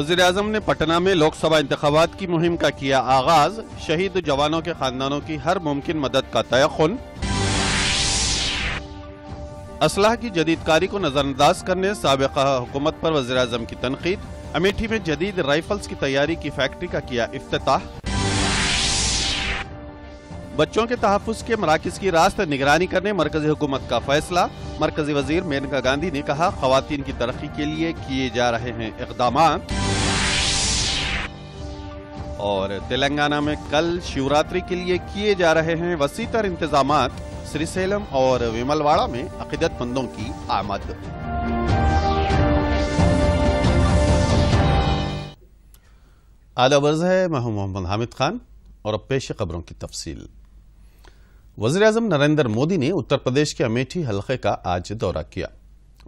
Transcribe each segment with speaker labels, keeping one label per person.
Speaker 1: वज़ीर-ए-आज़म ने पटना में लोकसभा इंतखाबात की मुहिम का किया आगाज। शहीद जवानों के खानदानों की हर मुमकिन मदद का तयक़ुन। असलाह की जदीदकारी को नजरअंदाज करने साबिक़ा हुकूमत पर वज़ीर-ए-आज़म की तनकीद। अमेठी में जदीद राइफल्स की तैयारी की फैक्ट्री का किया इफ्तिताह। बच्चों के तहफ़्फ़ुज़ के मराकिज़ की रास्त निगरानी करने मरकज़ी हुकूमत का फैसला। मरकज़ी वज़ीर मेनका गांधी ने कहा, ख़वातीन की तरक्की के लिए किए जा रहे हैं इक़दामात। और तेलंगाना में कल शिवरात्रि के लिए किए जा रहे हैं वसीतर इंतजामात। श्रीसेलम और विमलवाड़ा में अक़ीदतमंदों की आमद। आदाब अर्ज़ है, मैं हूं मोहम्मद हामिद खान और अब पेश खबरों की तफसील। वज़ीर-ए-आज़म नरेंद्र मोदी ने उत्तर प्रदेश के अमेठी हलके का आज दौरा किया।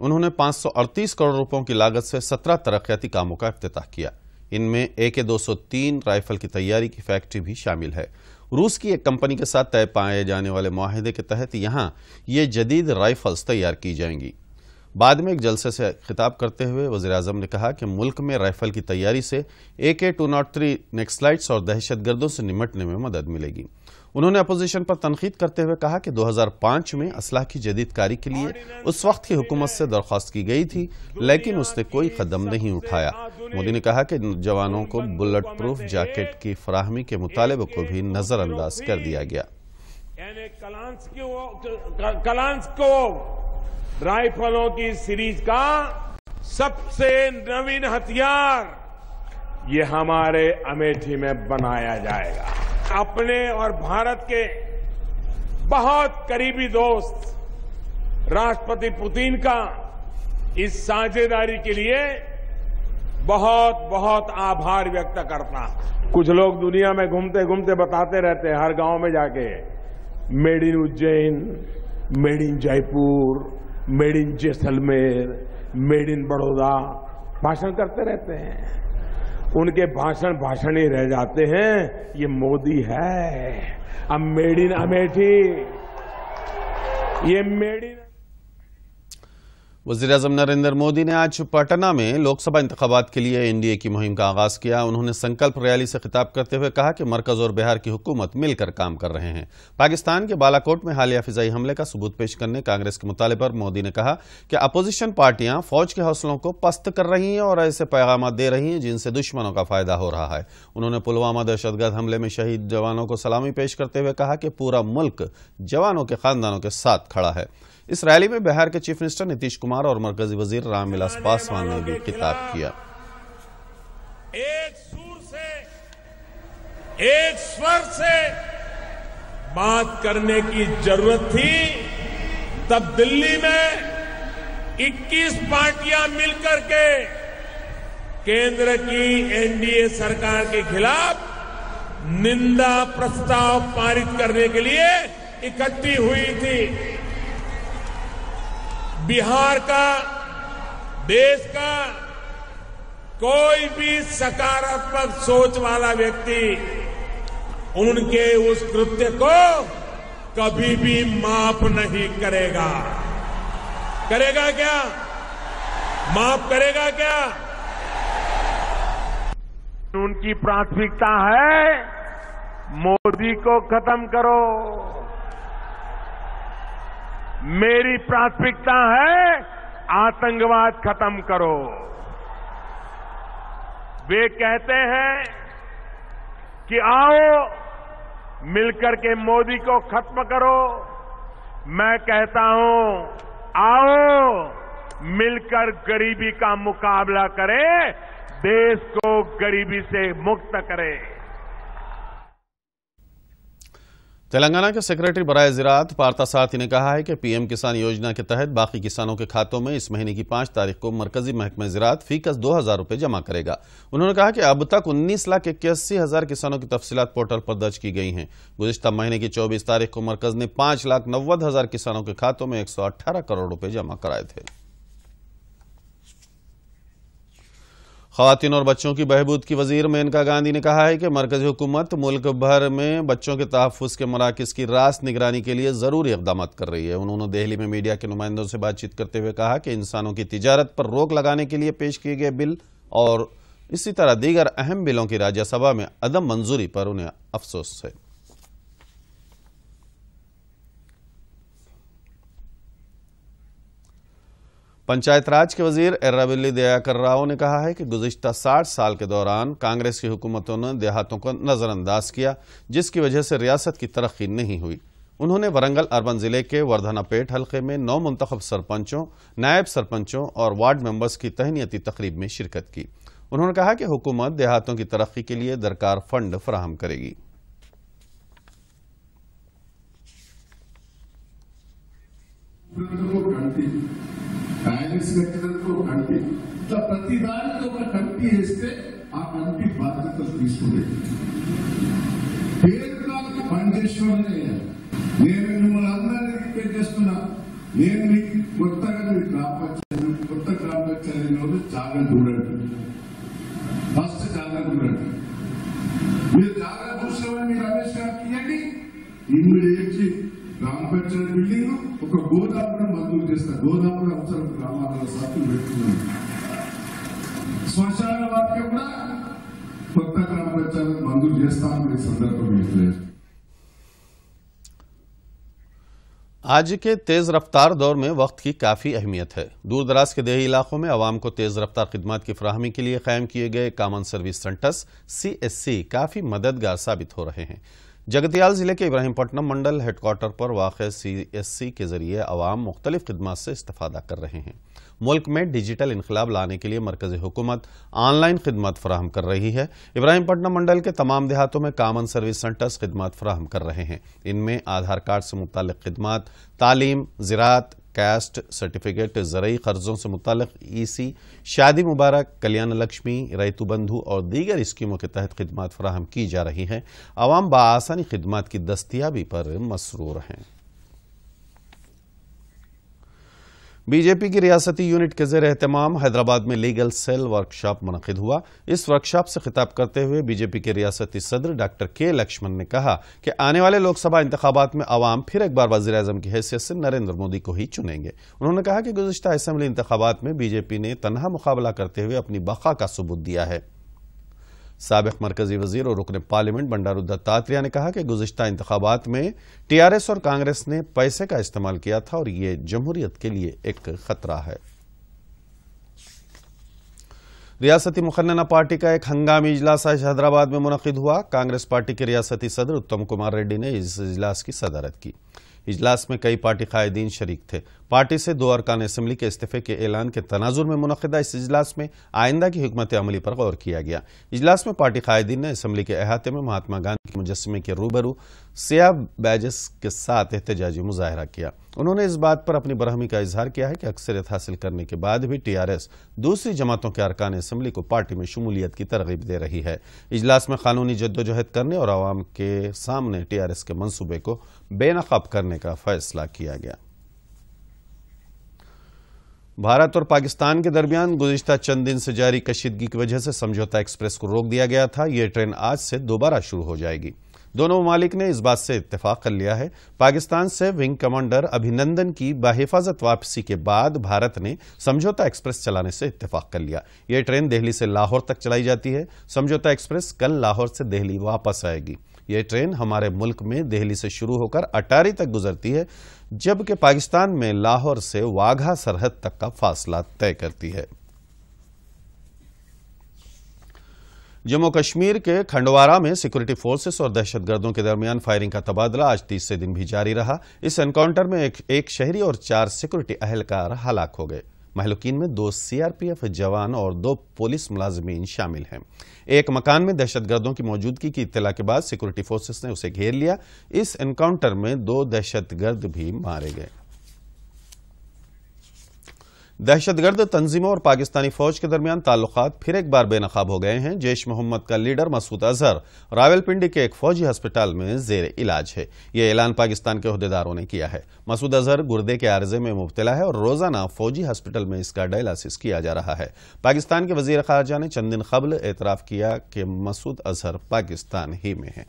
Speaker 1: उन्होंने 538 करोड़ रुपयों की लागत से 17 तरक्याती कामों का इफ्तिताह किया। इनमें AK-203 राइफल की तैयारी की फैक्ट्री भी शामिल है। रूस की एक कंपनी के साथ तय पाए जाने वाले मुआहदे के तहत यहां ये जदीद राइफल्स तैयार की जाएंगी। बाद में एक जलसे से खिताब करते हुए वज़ीर-ए-आज़म ने कहा कि मुल्क में राइफल की तैयारी से AK-203 नक्सलाइट्स और दहशतगर्दों से निपटने में मदद मिलेगी। उन्होंने अपोजिशन पर तनकीद करते हुए कहा कि 2005 में असलाह की जदीदकारी के लिए उस वक्त की हुकूमत से दरख्वास्त की गई थी, लेकिन उसने कोई कदम नहीं उठाया। मोदी ने कहा कि जवानों को बुलेट प्रूफ जैकेट की फराहमी के मुतालबे को भी नजरअंदाज कर दिया गया।
Speaker 2: राइफलों की सीरीज का सबसे नवीन हथियार ये हमारे अमेठी में बनाया जाएगा। अपने और भारत के बहुत करीबी दोस्त राष्ट्रपति पुतिन का इस साझेदारी के लिए बहुत बहुत आभार व्यक्त करता। कुछ लोग दुनिया में घूमते घूमते बताते रहते हैं, हर गांव में जाके made in Ujjain, made in Jaipur, made in Jaisalmer, made in Baroda भाषण करते रहते हैं। उनके भाषण ही रह जाते हैं। ये मोदी है, अब मेड इन अमेठी, ये मेड इन।
Speaker 1: वज़ीर-ए-आज़म नरेंद्र मोदी ने आज पटना में लोकसभा इंतखाबात के लिए NDA की मुहिम का आगाज किया। उन्होंने संकल्प रैली से खिताब करते हुए कहा कि मरकज और बिहार की हुकूमत मिलकर काम कर रहे हैं। पाकिस्तान के बालाकोट में हालिया फिजाई हमले का सबूत पेश करने कांग्रेस के मुताले पर मोदी ने कहा कि अपोजिशन पार्टियां फौज के हौसलों को पस्त कर रही हैं और ऐसे पैगाम दे रही हैं जिनसे दुश्मनों का फायदा हो रहा है। उन्होंने पुलवामा दहशतगर्द हमले में शहीद जवानों को सलामी पेश करते हुए कहा कि पूरा मुल्क जवानों के खानदानों के साथ खड़ा है। इस रैली में बिहार के चीफ मिनिस्टर नीतीश कुमार और मरकजी वजीर रामविलास पासवान ने भी खिताब किया।
Speaker 2: एक सुर से, एक स्वर से बात करने की जरूरत थी। तब दिल्ली में 21 पार्टियां मिलकर के केंद्र की NDA सरकार के खिलाफ निंदा प्रस्ताव पारित करने के लिए इकट्ठी हुई थी। बिहार का, देश का कोई भी सकारात्मक सोच वाला व्यक्ति उनके उस कृत्य को कभी भी माफ नहीं करेगा। करेगा क्या? माफ करेगा क्या? उनकी प्राथमिकता है मोदी को खत्म करो। मेरी प्राथमिकता है आतंकवाद खत्म करो। वे कहते हैं कि आओ मिलकर के मोदी को खत्म करो। मैं कहता हूं आओ मिलकर गरीबी का मुकाबला करें, देश को गरीबी से मुक्त करें।
Speaker 1: तेलंगाना के सेक्रेटरी बराए ज़राअत पार्थसारथी ने कहा है कि PM किसान योजना के तहत बाकी किसानों के खातों में इस महीने की 5 तारीख को मरकजी महकमा ज़राअत फीकस 2000 रुपये जमा करेगा। उन्होंने कहा कि अब तक 19,81,000 किसानों की तफसीलात पोर्टल पर दर्ज की गई हैं। गुज़िश्ता महीने की 24 तारीख को मरकज ने 5,90,000 किसानों के खातों में 118 करोड़ रुपये जमा कराए थे। ख़वातीन और बच्चों की बहबूद की वजीर मेनका गांधी ने कहा है कि मरकज़ी हुकूमत मुल्क भर में बच्चों के तहफ़्फ़ुज़ के मराकिज़ की रास्त निगरानी के लिए ज़रूरी इक़दाम कर रही है। उन्होंने दिल्ली में मीडिया के नुमाइंदों से बातचीत करते हुए कहा कि इंसानों की तिजारत पर रोक लगाने के लिए पेश किए गए बिल और इसी तरह दीगर अहम बिलों की राज्यसभा में अदम मंजूरी पर उन्हें अफसोस है। पंचायत राज के वजीर एर्राबिल्ली दयाकर राव ने कहा है कि गुज़िश्ता 60 साल के दौरान कांग्रेस की हुकूमतों ने देहातों को नजरअंदाज किया, जिसकी वजह से रियासत की तरक्की नहीं हुई। उन्होंने वरंगल अर्बन जिले के वर्धनापेट हलके में 9 मुंतखब सरपंचों, नायब सरपंचों और वार्ड मेंबर्स की तहनीती तकरीब में शिरकत की। उन्होंने कहा कि हुकूमत देहातों की तरक्की के लिए दरकार फंड फराहम करेगी।
Speaker 3: ఇట్లా ప్రతి దానికి ఒక కమిటీ వేస్తే ఆ కమిటీ బాధ్యతలు తీసుకునేది పేరుకి పనిచేసుకోవాలని నేను మిమ్మల్ని అందరినీ రిక్వెస్ట్ చేస్తున్నా. నేను మీకు కొత్తగా మీరు కొత్త గ్రామ పంచాయతీలో జాగా చూడండి. ఫస్ట్ జాగా చూడండి. మీరు జాగా చూసామని మీరు రమేష్ గారికి ఇవ్వండి. ఇమ్మీడియట్లీ గ్రామ పంచాయతీ బిల్డింగ్ ఒక గోదామును మంజూరు చేస్తారు. గోదాములు అవసరం గ్రామాలలో సత్తులు పెట్టుకున్నాం. శ్మశాన వాటికి కూడా కొత్త గ్రామ పంచాయతీ మంజూరు చేస్తామని సందర్భంగా
Speaker 1: आज के तेज रफ्तार दौर में वक्त की काफ़ी अहमियत है। दूर दराज के देही इलाकों में आवाम को तेज रफ्तार खिदमत की फराहमी के लिए कायम किए गए कॉमन सर्विस सेंटर्स CSC काफ़ी मददगार साबित हो रहे हैं। जगतियाल जिले के इब्राहिमपट्टनम मंडल हेडक्वार्टर पर वाक़ CSC के जरिए आवाम मुख्तलिफ खिदमत से इस्तेफादा कर रहे हैं। मुल्क में डिजिटल इनकलाब लाने के लिए मरकज़ी हुकूमत ऑनलाइन खिदमत फराहम कर रही है। इब्राहिमपट्टनम मंडल के तमाम देहातों में कॉमन सर्विस सेंटर्स खिदमत फराहम कर रहे हैं। इनमें आधार कार्ड से मुतालिक खिदमत, तालीम, ज़राअत, कैस्ट सर्टिफिकेट, ज़रई कर्ज़ों से मुतालिक EC, शादी मुबारक, कल्याण लक्ष्मी, रैतु बंधु और दीगर स्कीमों के तहत खिदमत फराहम की जा रही हैं। आवाम बआसानी खिदमत की दस्तियाबी पर मसरूर हैं। बीजेपी की रियासती यूनिट के ज़ेर एहतमाम हैदराबाद में लीगल सेल वर्कशॉप मुनक़िद हुआ। इस वर्कशॉप से खिताब करते हुए बीजेपी के रियासती सदर डॉक्टर के लक्ष्मण ने कहा कि आने वाले लोकसभा इंतखाबात में अवाम फिर एक बार वज़ीर आज़म की हैसियत से नरेंद्र मोदी को ही चुनेंगे। उन्होंने कहा कि गुज़िश्ता असेंबली इंतखाबात में बीजेपी ने तन्हा मुकाबला करते हुए अपनी बका का सबूत दिया है। साबिक़ मरकजी वजीर और रुकन पार्लियामेंट बंडारू दत्तात्रेय ने कहा कि गुज़िश्ता इंतखाबात में TRS और कांग्रेस ने पैसे का इस्तेमाल किया था और ये जमहूरियत के लिए एक खतरा है। रियासती मुखन्ना पार्टी का एक हंगामी इजलास आज हैदराबाद में मुनक़िद हुआ। कांग्रेस पार्टी के रियासती सदर उत्तम कुमार रेड्डी ने इस इजलास की सदारत की। इजलास में कई पार्टी कायदीन शरीक थे। पार्टी से 2 अरकान असेंबली के इस्तीफे के ऐलान के तनाजुर में मुनक़िदा इस इजलास में आइंदा की हिकमत अमली पर गौर किया गया। इजलास में पार्टी कायदीन ने असेंबली के अहाते में महात्मा गांधी के मुजस्समे के रूबरू सियाह बैजेस के साथ एहतजाजी मुजाहरा किया। उन्होंने इस बात पर अपनी बरहमी का इजहार किया है कि अक्सरियत हासिल करने के बाद भी TRS दूसरी जमातों के अरकान असेंबली को पार्टी में शमूलियत की तरगीब दे रही है। इजलास में कानूनी जद्दोजहद करने और आवाम के सामने TRS के मंसूबे को बेनकाब करने का फैसला किया गया। भारत और पाकिस्तान के दरमियान गुज़िश्ता चंद दिन से जारी कशीदगी की वजह से समझौता एक्सप्रेस को रोक दिया गया था। ये ट्रेन आज से दोबारा शुरू हो जाएगी। दोनों ममालिक ने इस बात से इत्तेफाक कर लिया है। पाकिस्तान से विंग कमांडर अभिनंदन की बाहिफाजत वापसी के बाद भारत ने समझौता एक्सप्रेस चलाने से इत्तेफाक कर लिया। यह ट्रेन दिल्ली से लाहौर तक चलाई जाती है। समझौता एक्सप्रेस कल लाहौर से दिल्ली वापस आएगी। यह ट्रेन हमारे मुल्क में दिल्ली से शुरू होकर अटारी तक गुजरती है, जबकि पाकिस्तान में लाहौर से वाघा सरहद तक का फासला तय करती है। जम्मू कश्मीर के खंडवारा में सिक्योरिटी फोर्सेस और दहशतगर्दों के दरमियान फायरिंग का तबादला आज तीसरे दिन भी जारी रहा। इस एनकाउंटर में एक शहरी और 4 सिक्योरिटी अहलकार हलाक हो गए। महलूकीन में 2 CRPF जवान और 2 पुलिस मुलाजिमीन शामिल हैं। एक मकान में दहशतगर्दों की मौजूदगी की इत्तला के बाद सिक्योरिटी फोर्सेस ने उसे घेर लिया। इस एनकाउंटर में 2 दहशतगर्द भी मारे गए। दहशतगर्द तंजीमों और पाकिस्तानी फौज के दरमियान ताल्लुकात फिर एक बार बेनकाब हो गए हैं। जैश मोहम्मद का लीडर मसूद अजहर रावलपिंडी के एक फौजी अस्पताल में जेर इलाज है। यह ऐलान पाकिस्तान के ओहदेदारों ने किया है। मसूद अजहर गुर्दे के आर्जे में मुब्तला है और रोजाना फौजी हॉस्पिटल में इसका डायलिसिस किया जा रहा है। पाकिस्तान के वजीर खारजा ने चंद दिन कबल एतराफ किया कि मसूद अजहर पाकिस्तान ही में है।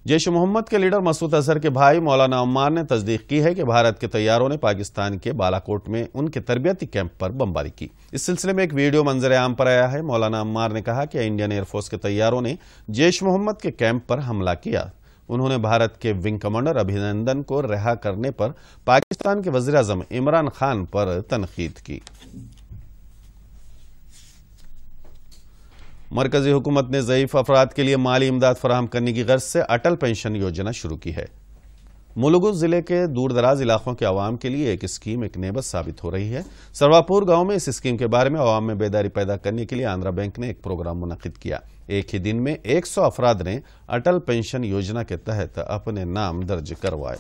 Speaker 1: जैश मोहम्मद के लीडर मसूद अजहर के भाई मौलाना अम्मार ने तस्दीक की है कि भारत के तैयारों ने पाकिस्तान के बालाकोट में उनके तरबियती कैंप पर बमबारी की। इस सिलसिले में एक वीडियो मंजर आम पर आया है। मौलाना अम्मार ने कहा कि इंडियन एयरफोर्स के तैयारों ने जैश मोहम्मद के कैंप पर हमला किया। उन्होंने भारत के विंग कमांडर अभिनंदन को रिहा करने पर पाकिस्तान के वज़ीर आज़म इमरान खान पर तनकीद की। मरकजी हुकूमत ने ज़ईफ अफराद के लिए माली इमदाद फराहम करने की गर्ज से अटल पेंशन योजना शुरू की है। मुलुगु जिले के दूर दराज इलाकों के अवाम के लिए एक स्कीम एक नेमत साबित हो रही है। सरवापुर गांव में इस स्कीम के बारे में अवाम में बेदारी पैदा करने के लिए आंध्रा बैंक ने एक प्रोग्राम मुनक्किद किया। एक ही दिन में 100 अफराद ने अटल पेंशन योजना के तहत अपने नाम दर्ज करवाए।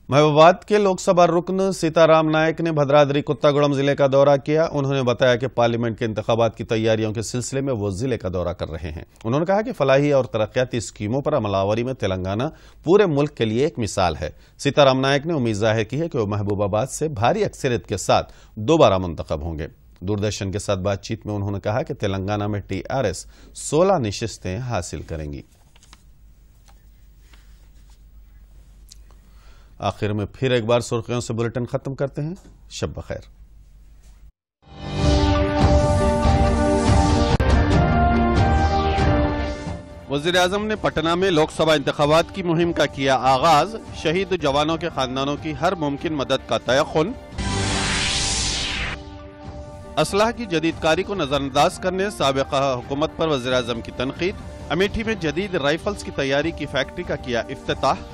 Speaker 1: महबूबाबाद के लोकसभा रुकन सीताराम नायक ने भद्राद्री कुत्तागुड़म जिले का दौरा किया। उन्होंने बताया कि पार्लियामेंट के इंतखाबात की तैयारियों के सिलसिले में वो जिले का दौरा कर रहे हैं। उन्होंने कहा कि फलाही और तरक्याती स्कीमों पर अमलावरी में तेलंगाना पूरे मुल्क के लिए एक मिसाल है। सीताराम नायक ने उम्मीद जाहिर की है कि वो महबूबाबाद से भारी अक्सरियत के साथ दोबारा मुंतखब होंगे। दूरदर्शन के साथ बातचीत में उन्होंने कहा कि तेलंगाना में TRS 16 नशिस्तें हासिल करेंगी। आखिर में फिर एक बार सुर्खियों से बुलेटिन खत्म करते हैं। शब बखैर। वज़ीर आज़म ने पटना में लोकसभा इंतखाबात की मुहिम का किया आगाज। शहीद जवानों के खानदानों की हर मुमकिन मदद का तयक़ुन। असलाह की जदीदकारी को नजरअंदाज करने साबिक़ा हुकूमत पर वज़ीर आज़म की तनकीद। अमेठी में जदीद राइफल्स की तैयारी की फैक्ट्री का किया इफ्तिताह।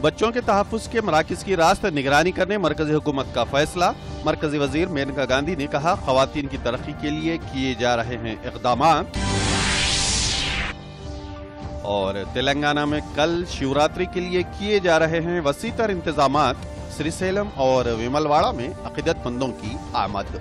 Speaker 1: बच्चों के तहफ़्फ़ुज़ के मराकिज की रास्त निगरानी करने मरकजी हुकूमत का फैसला। मरकजी वजीर मेनका गांधी ने कहा ख़वातीन की तरक्की के लिए किए जा रहे हैं इक़दामात। और तेलंगाना में कल शिवरात्रि के लिए किए जा रहे हैं वसीतर इंतजामात। श्रीसेलम और विमलवाड़ा में अक़ीदतमंदों की आमद।